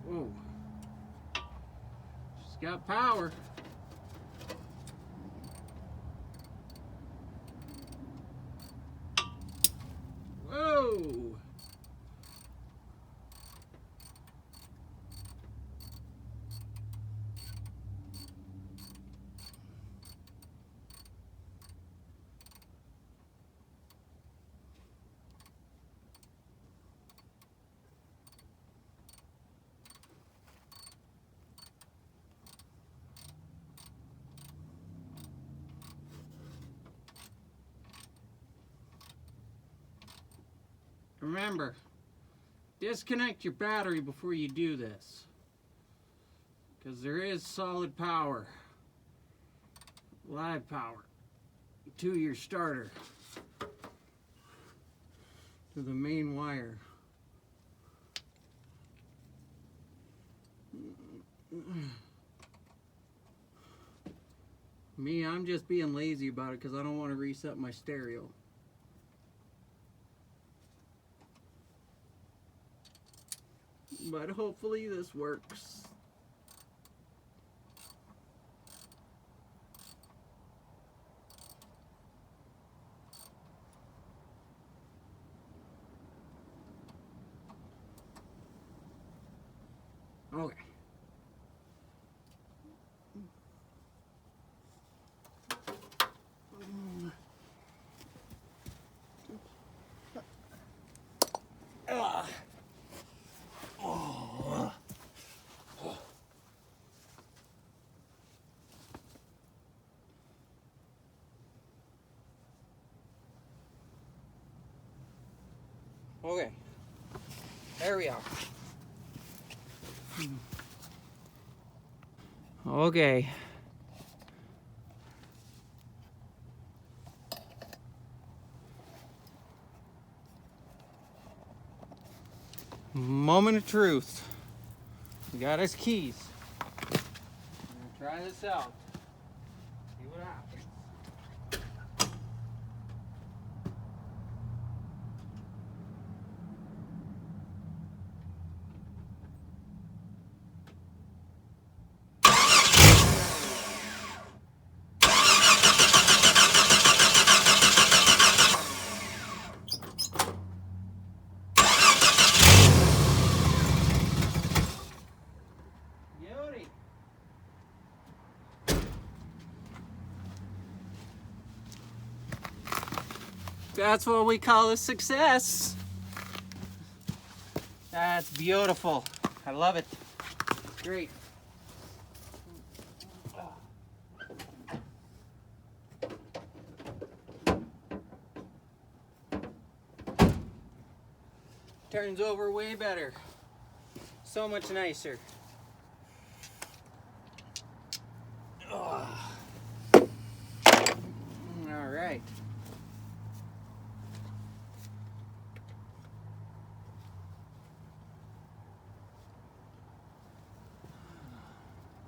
Whoa. She's got power. Whoa. Remember, disconnect your battery before you do this, because there is solid power, live power, to your starter, to the main wire. Me, I'm just being lazy about it because I don't want to reset my stereo. But hopefully this works. Okay. Okay, there we are. Okay. Moment of truth. We got his keys. We're gonna try this out. See what happens. Beauty. That's what we call a success. That's beautiful. I love it. Great. Turns over way better. So much nicer. All right.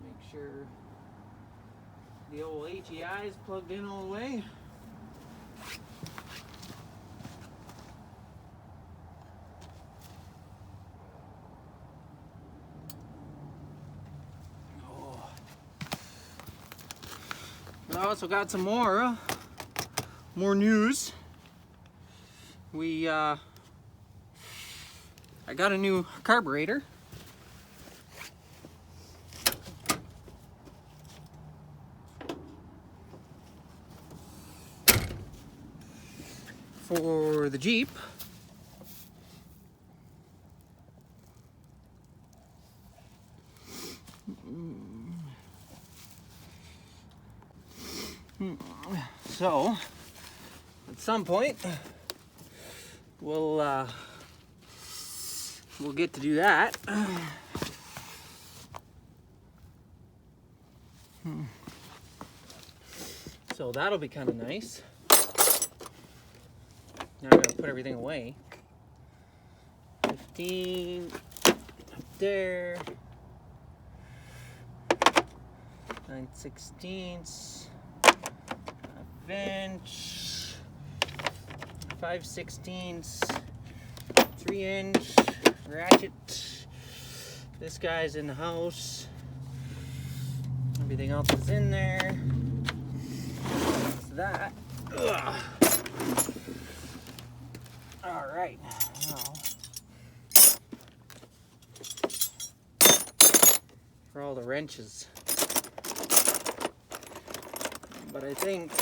Make sure the old HEI is plugged in all the way. I also got some more news. I got a new carburetor. For the Jeep. So, at some point, we'll get to do that. So that'll be kind of nice. Now I gotta put everything away. 15 up there. 9/16. 1/2 inch, 5/16, 3-inch ratchet. This guy's in the house. Everything else is in there. That's that. Ugh. All right. Now, for all the wrenches. But I think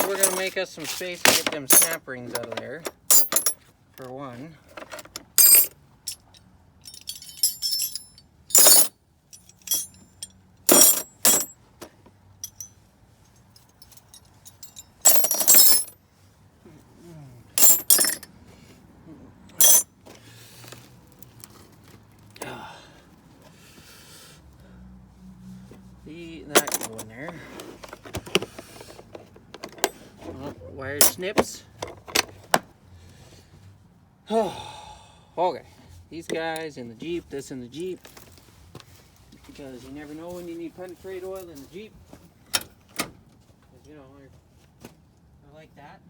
we're gonna make us some space to get them snap rings out of there, for one. That go in there. Oh, wire snips. Okay, these guys in the Jeep, this in the Jeep, because you never know when you need penetrate oil in the Jeep. Because, you know, they're like that.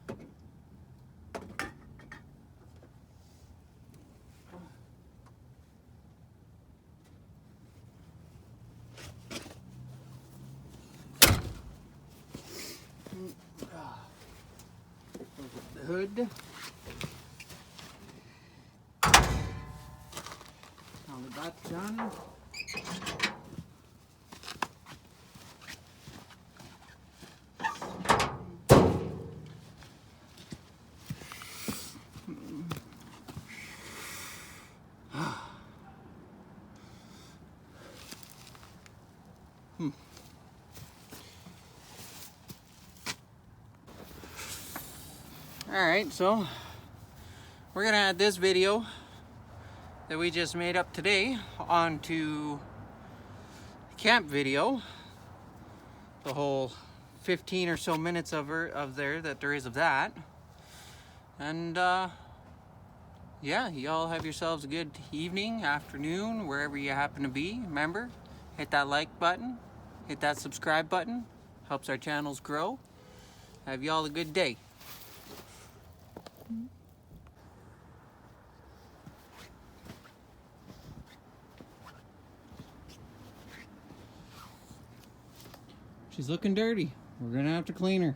The hood. Now that that's done, Alright, so we're gonna add this video that we just made up today onto the camp video. The whole 15 or so minutes of there that there is of that. And yeah, y'all have yourselves a good evening, afternoon, wherever you happen to be. Remember, hit that like button, hit that subscribe button. Helps our channels grow. Have y'all a good day. She's looking dirty. We're gonna have to clean her.